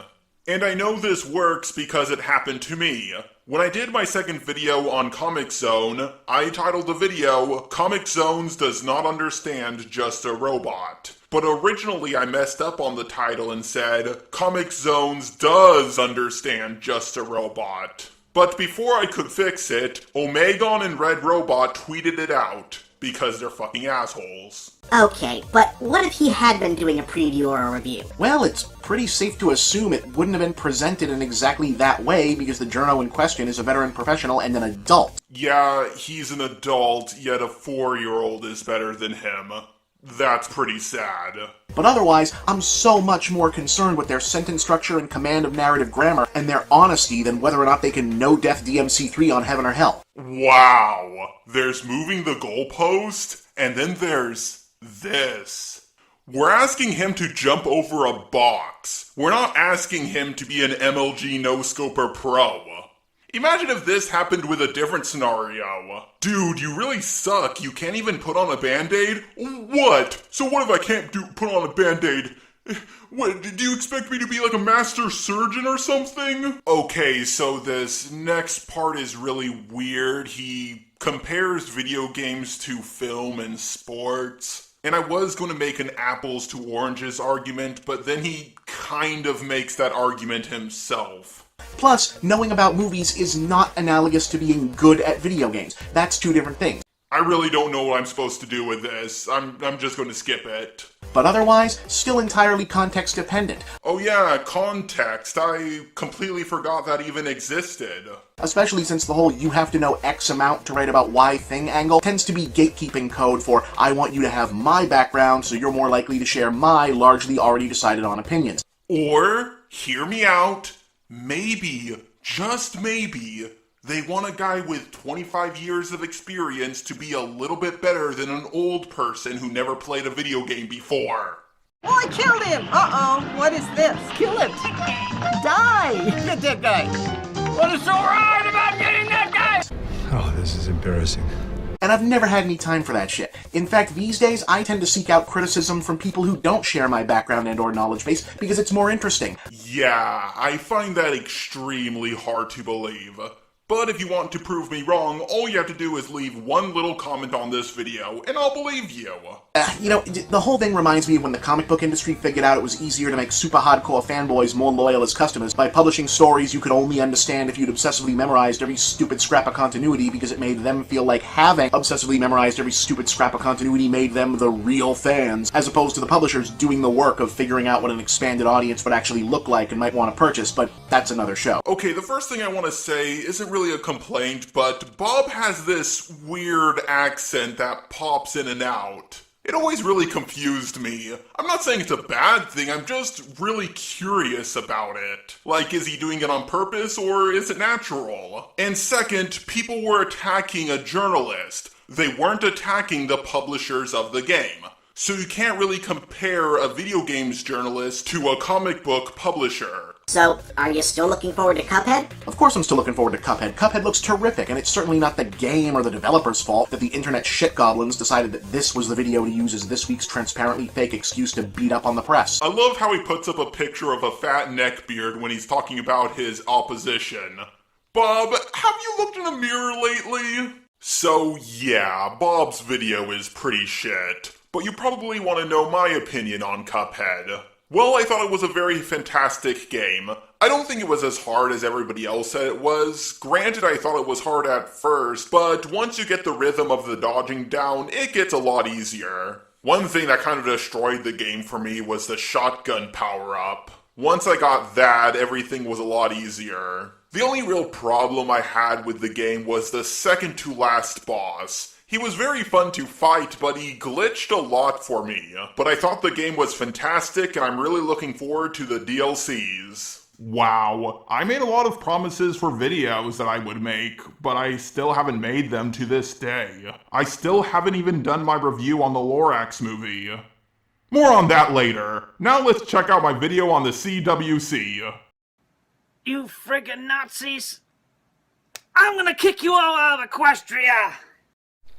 And I know this works because it happened to me. When I did my second video on Comic Zone, I titled the video, Comic Zones does not understand just a robot. But originally I messed up on the title and said, Comic Zones does understand just a robot. But before I could fix it, Omegon and Red Robot tweeted it out, because they're fucking assholes.
Okay, but what if he had been doing a preview or a review?
Well, it's pretty safe to assume it wouldn't have been presented in exactly that way because the journo in question is a veteran professional and an adult.
Yeah, he's an adult, yet a 4-year-old is better than him. That's pretty sad.
But otherwise, I'm so much more concerned with their sentence structure and command of narrative grammar and their honesty than whether or not they can no-death DMC3 on Heaven or Hell.
Wow! There's moving the goalpost, and then there's this. We're asking him to jump over a box. We're not asking him to be an MLG no-scoper pro. Imagine if this happened with a different scenario. Dude, you really suck. You can't even put on a band-aid? What? So what if I can't put on a band-aid? What, do you expect me to be like a master surgeon or something? Okay, so this next part is really weird. He compares video games to film and sports. And I was going to make an apples to oranges argument, but then he kind of makes that argument himself.
Plus, knowing about movies is not analogous to being good at video games. That's two different things.
I really don't know what I'm supposed to do with this. I'm just going to skip it.
But otherwise, still entirely context dependent.
Oh yeah, context. I completely forgot that even existed.
Especially since the whole you have to know X amount to write about Y thing angle tends to be gatekeeping code for I want you to have my background so you're more likely to share my largely already decided on opinions.
Or, hear me out, maybe, just maybe, they want a guy with 25 years of experience to be a little bit better than an old person who never played a video game before.
Oh, I killed him! Uh-oh, what is this? Kill it! Die! Get that guy! What is so hard about getting that guy?
Oh, this is embarrassing.
And I've never had any time for that shit. In fact, these days, I tend to seek out criticism from people who don't share my background and or knowledge base because it's more interesting.
Yeah, I find that extremely hard to believe. But if you want to prove me wrong, all you have to do is leave one little comment on this video, and I'll believe you.
The whole thing reminds me of when the comic book industry figured out it was easier to make super hardcore fanboys more loyal as customers by publishing stories you could only understand if you'd obsessively memorized every stupid scrap of continuity because it made them feel like having obsessively memorized every stupid scrap of continuity made them the real fans, as opposed to the publishers doing the work of figuring out what an expanded audience would actually look like and might want to purchase, but that's another show.
Okay, the first thing I want to say isn't really a complaint, but Bob has this weird accent that pops in and out. It always really confused me. I'm not saying it's a bad thing, I'm just really curious about it. Like, is he doing it on purpose, or is it natural? And second, people were attacking a journalist. They weren't attacking the publishers of the game. So you can't really compare a video games journalist to a comic book publisher.
So, are you still looking forward to Cuphead?
Of course I'm still looking forward to Cuphead. Cuphead looks terrific, and it's certainly not the game or the developer's fault that the internet shitgoblins decided that this was the video to use as this week's transparently fake excuse to beat up on the press.
I love how he puts up a picture of a fat neckbeard when he's talking about his opposition. Bob, have you looked in a mirror lately? So yeah, Bob's video is pretty shit. But you probably want to know my opinion on Cuphead. Well, I thought it was a very fantastic game. I don't think it was as hard as everybody else said it was. Granted, I thought it was hard at first, but once you get the rhythm of the dodging down, it gets a lot easier. One thing that kind of destroyed the game for me was the shotgun power-up. Once I got that, everything was a lot easier. The only real problem I had with the game was the second to last boss. He was very fun to fight, but he glitched a lot for me. But I thought the game was fantastic, and I'm really looking forward to the DLCs. Wow, I made a lot of promises for videos that I would make, but I still haven't made them to this day. I still haven't even done my review on the Lorax movie. More on that later. Now let's check out my video on the CWC.
You friggin' Nazis! I'm gonna kick you all out of Equestria!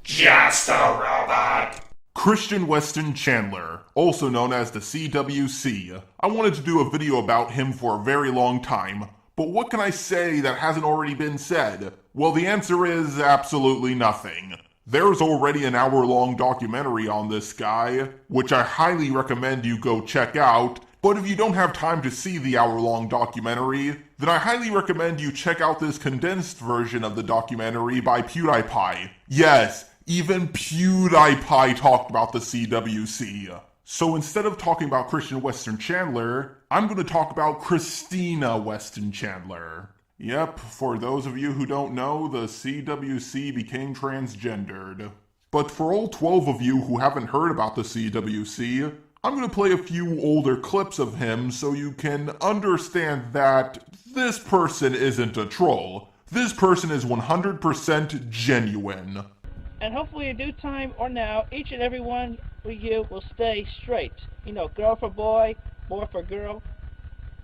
Just a robot. Christian Weston Chandler, also known as the CWC. I wanted to do a video about him for a very long time, but what can I say that hasn't already been said? Well, the answer is absolutely nothing. There's already an hour-long documentary on this guy, which I highly recommend you go check out, but if you don't have time to see the hour-long documentary, then I highly recommend you check out this condensed version of the documentary by PewDiePie. Yes, even PewDiePie talked about the CWC. So instead of talking about Christian Weston Chandler, I'm going to talk about Christina Weston Chandler. Yep, for those of you who don't know, the CWC became transgendered. But for all 12 of you who haven't heard about the CWC, I'm going to play a few older clips of him so you can understand that this person isn't a troll. This person is 100% genuine.
And hopefully in due time or now, each and every one of you will stay straight. You know, girl for boy, boy for girl.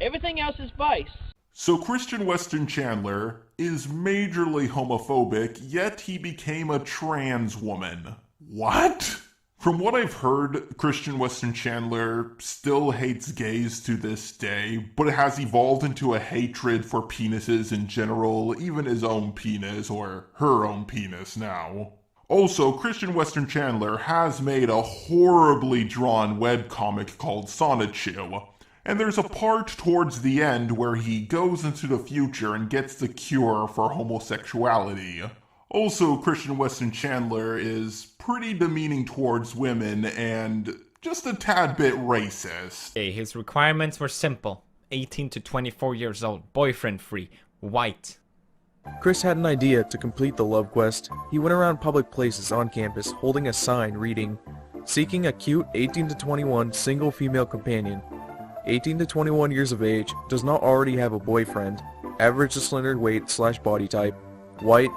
Everything else is vice.
So Christian Weston Chandler is majorly homophobic, yet he became a trans woman. What? From what I've heard, Christian Weston Chandler still hates gays to this day, but it has evolved into a hatred for penises in general, even his own penis, or her own penis now. Also, Christian Weston Chandler has made a horribly drawn webcomic called Sonichu, and there's a part towards the end where he goes into the future and gets the cure for homosexuality. Also, Christian Weston Chandler is pretty demeaning towards women and just a tad bit racist.
His requirements were simple. 18 to 24 years old, boyfriend-free, white.
Chris had an idea to complete the love quest. He went around public places on campus holding a sign reading, "Seeking a cute 18 to 21 single female companion. 18 to 21 years of age, does not already have a boyfriend, average to slender weight/body type, white,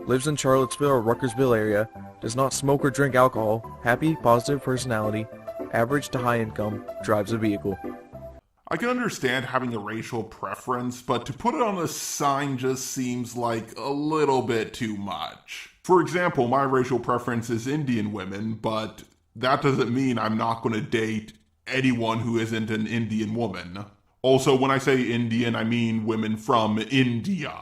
lives in Charlottesville or Ruckersville area, does not smoke or drink alcohol, happy, positive personality, average to high income, drives a vehicle."
I can understand having a racial preference, but to put it on a sign just seems like a little bit too much. For example, my racial preference is Indian women, but that doesn't mean I'm not going to date anyone who isn't an Indian woman. Also, when I say Indian, I mean women from India.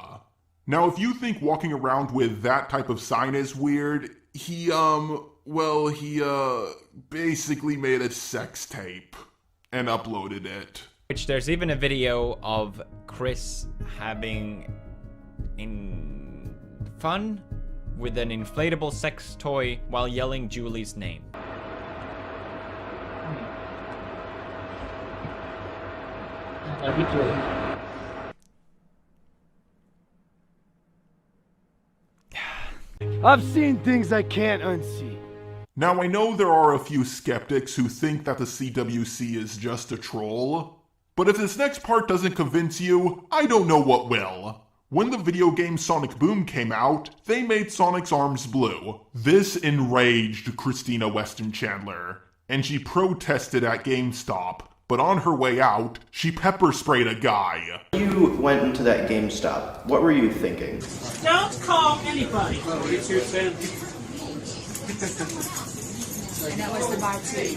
Now, if you think walking around with that type of sign is weird, he basically made a sex tape and uploaded it.
Which there's even a video of Chris having fun with an inflatable sex toy while yelling Julie's name.
I've seen things I can't unsee.
Now, I know there are a few skeptics who think that the CWC is just a troll, but if this next part doesn't convince you, I don't know what will. When the video game Sonic Boom came out, they made Sonic's arms blue. This enraged Christina Weston Chandler, and she protested at GameStop, but on her way out, she pepper sprayed a guy.
You went into that GameStop. What were you thinking?
Don't call anybody.
That was the bar too.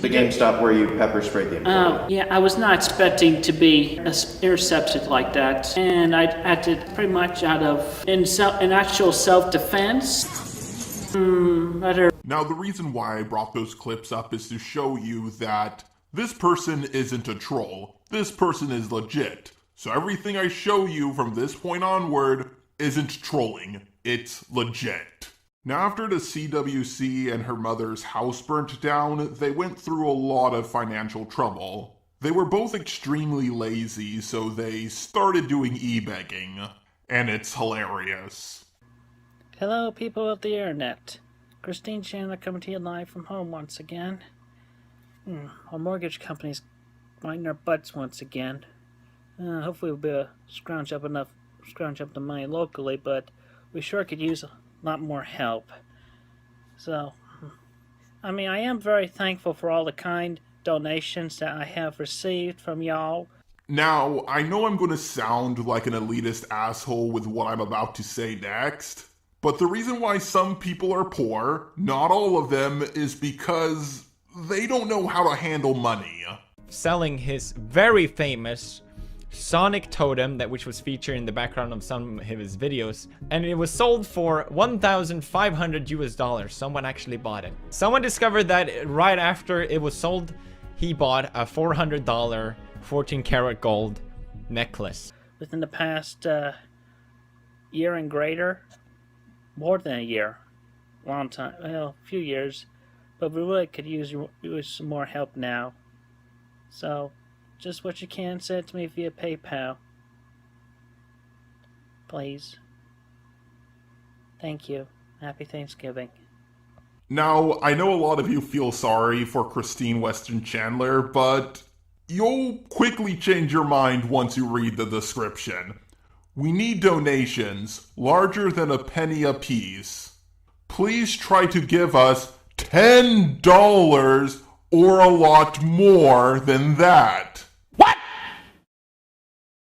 The GameStop where you pepper sprayed the employee.
Yeah, I was not expecting to be intercepted like that, and I acted pretty much out of in actual self-defense.
Now, the reason why I brought those clips up is to show you that this person isn't a troll. This person is legit. So everything I show you from this point onward isn't trolling. It's legit. Now, after the CWC and her mother's house burnt down, they went through a lot of financial trouble. They were both extremely lazy, so they started doing e-begging. And it's hilarious.
Hello, people of the internet. Christine Chandler coming to you live from home once again. Our mortgage company's biting our butts once again. Hopefully we'll be able to scrounge up the money locally, but we sure could use a lot more help. So, I mean, I am very thankful for all the kind donations that I have received from y'all.
Now, I know I'm going to sound like an elitist asshole with what I'm about to say next, But the reason why some people are poor, not all of them, is because they don't know how to handle money.
Selling his very famous Sonic Totem, which was featured in the background of some of his videos, and it was sold for $1,500 US. Someone actually bought it. Someone discovered that right after it was sold, he bought a $400 14-karat gold necklace.
Within the past year and greater, more than a year, long time, well, a few years, but we really could use some more help now. So, just what you can, send it to me via PayPal. Please. Thank you. Happy Thanksgiving.
Now, I know a lot of you feel sorry for Christine Weston Chandler, but you'll quickly change your mind once you read the description. We need donations larger than a penny apiece. Please try to give us $10 or a lot more than that. What?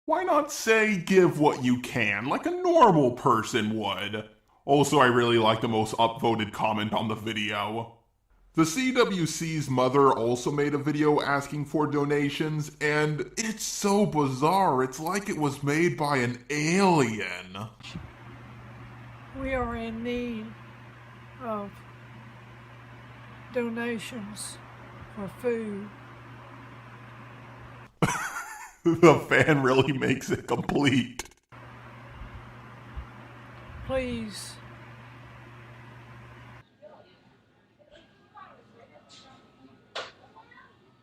Why not say give what you can, like a normal person would? Also, I really like the most upvoted comment on the video. The CWC's mother also made a video asking for donations, and it's so bizarre, it's like it was made by an alien.
We are in need of donations for food.
The fan really makes it complete.
Please.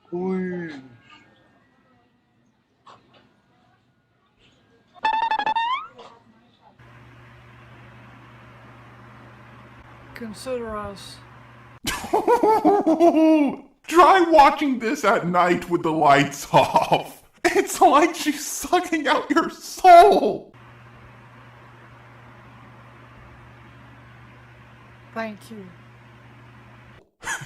Please.
Consider us.
Try watching this at night with the lights off. It's like she's sucking out your soul.
Thank you.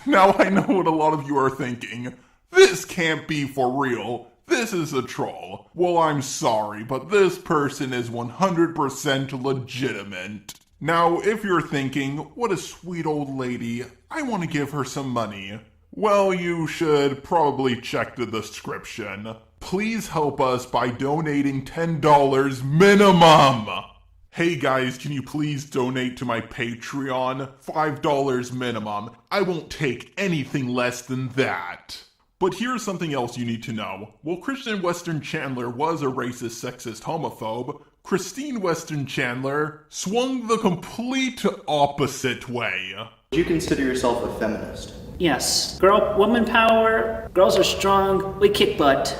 Now I know what a lot of you are thinking. This can't be for real. This is a troll. Well, I'm sorry, but this person is 100% legitimate. Now, if you're thinking, what a sweet old lady, I want to give her some money. Well, you should probably check the description. Please help us by donating $10 minimum. Hey guys, can you please donate to my Patreon? $5 minimum. I won't take anything less than that. But here's something else you need to know. While Christine Weston Chandler was a racist, sexist, homophobe, Christine Weston Chandler swung the complete opposite way.
Do you consider yourself a feminist?
Yes. Woman power, girls are strong, we kick butt.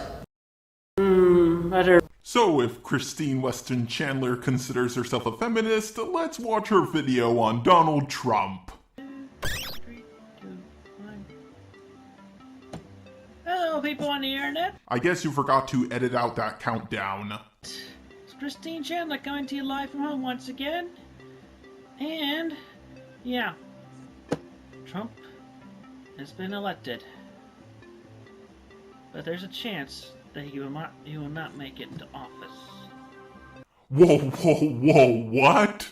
So if Christine Weston Chandler considers herself a feminist, let's watch her video on Donald Trump.
Hello, people on the internet.
I guess you forgot to edit out that countdown.
It's Christine Chandler coming to you live from home once again. And, yeah, Trump has been elected. But there's a chance that he will not make it into office.
Whoa, what?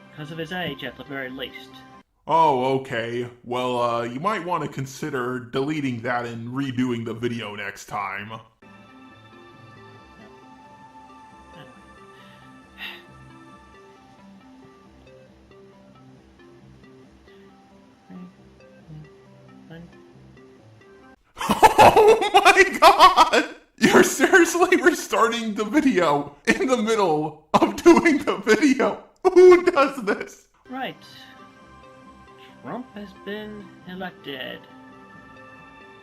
Because of his age, at the very least.
Oh, okay. Well, you might want to consider deleting that and redoing the video next time. Oh my god! You're seriously restarting the video in the middle of doing the video? Who does this?
Right. Trump has been elected.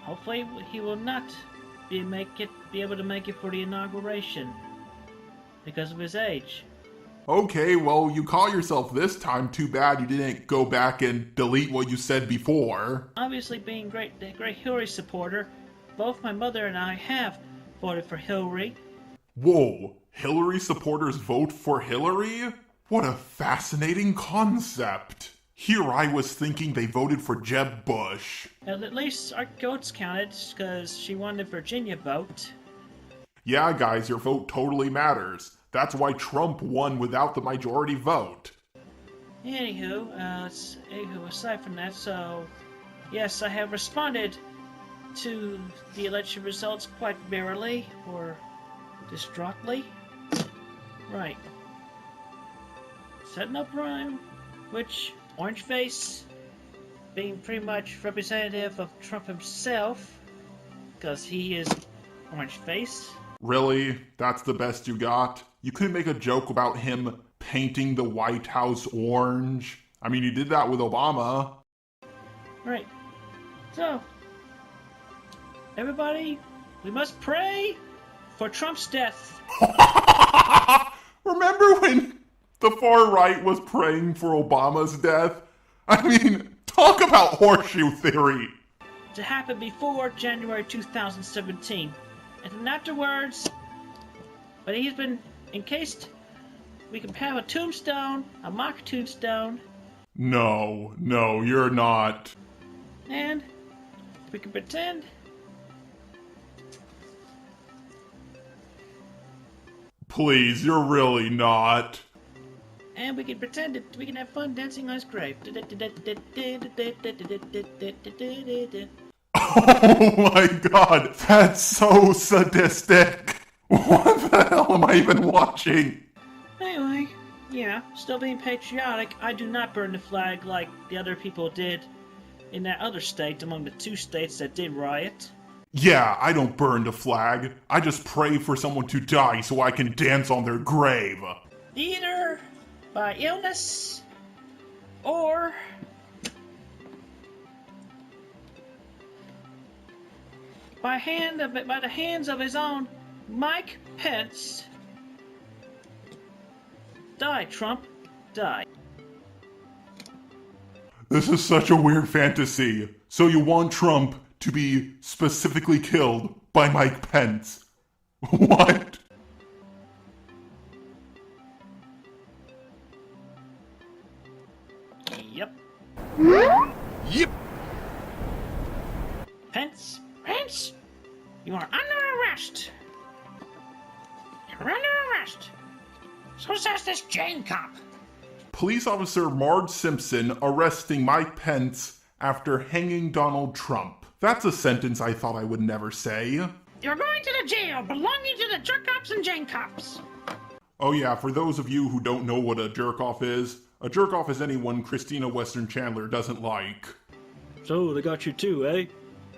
Hopefully he will not be able to make it for the inauguration because of his age.
Okay, well, you call yourself this time. Too bad you didn't go back and delete what you said before.
Obviously, being a great Hillary supporter, both my mother and I have voted for Hillary.
Whoa, Hillary supporters vote for Hillary? What a fascinating concept. Here I was thinking they voted for Jeb Bush.
At least our votes counted, because she won the Virginia vote.
Yeah, guys, your vote totally matters. That's why Trump won without the majority vote.
Anywho, aside from that, so yes, I have responded to the election results quite merrily or distraughtly. Right. Setting up rhyme, which Orange Face, being pretty much representative of Trump himself, because he is Orange Face.
Really? That's the best you got? You couldn't make a joke about him painting the White House orange? I mean, you did that with Obama.
Right. So, everybody, we must pray for Trump's death.
Remember when the far right was praying for Obama's death? I mean, talk about horseshoe theory.
To happen before January 2017. And then afterwards, but he's been encased, we can have a tombstone, a mock tombstone.
No, you're not.
And we can pretend.
Please, you're really not.
And we can pretend that we can have fun dancing on his grave.
Oh my god, that's so sadistic. What the hell am I even watching?
Anyway, yeah, still being patriotic, I do not burn the flag like the other people did in that other state among the 2 states that did riot.
Yeah, I don't burn the flag. I just pray for someone to die so I can dance on their grave.
Either by illness or by the hands of his own Mike Pence. Die, Trump. Die.
This is such a weird fantasy. So you want Trump to be specifically killed by Mike Pence? What?
Yep.
Yep.
Pence, you are under arrest. You're under arrest. So says this Jane cop.
Police officer Marge Simpson arresting Mike Pence after hanging Donald Trump. That's a sentence I thought I would never say.
You're going to the jail belonging to the jerk cops and Jane cops.
Oh yeah, for those of you who don't know what a jerk-off is anyone Christina Weston Chandler doesn't like.
So, they got you too, eh?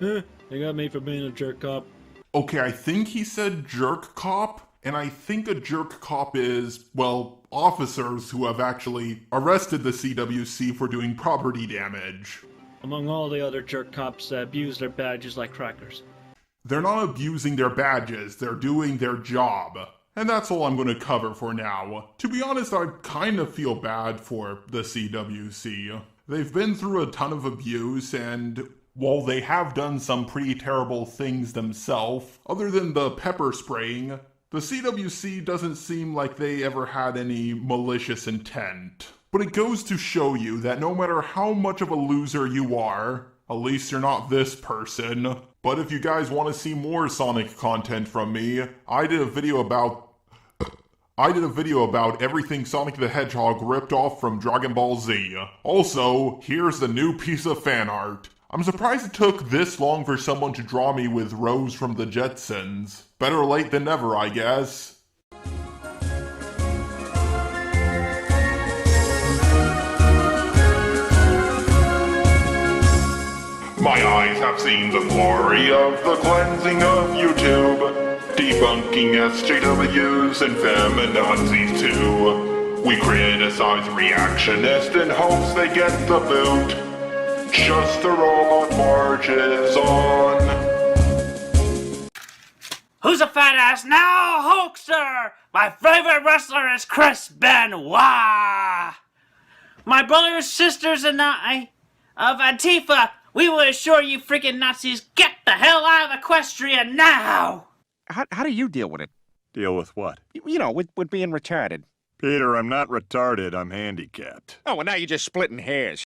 They got me for being a jerk cop.
Okay, I think he said jerk cop, and I think a jerk cop is, well, officers who have actually arrested the CWC for doing property damage.
Among all the other jerk cops that abuse their badges like crackers.
They're not abusing their badges, they're doing their job. And that's all I'm going to cover for now. To be honest, I kind of feel bad for the CWC. They've been through a ton of abuse, and while they have done some pretty terrible things themselves, other than the pepper spraying, the CWC doesn't seem like they ever had any malicious intent. But it goes to show you that no matter how much of a loser you are, at least you're not this person. But if you guys want to see more Sonic content from me, I did a video about everything Sonic the Hedgehog ripped off from Dragon Ball Z. Also, here's the new piece of fan art. I'm surprised it took this long for someone to draw me with Rose from the Jetsons. Better late than never, I guess. My eyes have seen the glory of the cleansing of YouTube, debunking SJWs and feminazis too. We criticize reactionists in hopes they get the boot, just to roll on marches on.
Who's a fat ass now, Hulkster? My favorite wrestler is Chris Benoit. My brothers, sisters, and I of Antifa, we will assure you freaking Nazis, get the hell out of Equestria now!
How do you deal with it?
Deal with what?
You know, with being retarded.
Peter, I'm not retarded, I'm handicapped.
Oh, well, now you're just splitting hairs.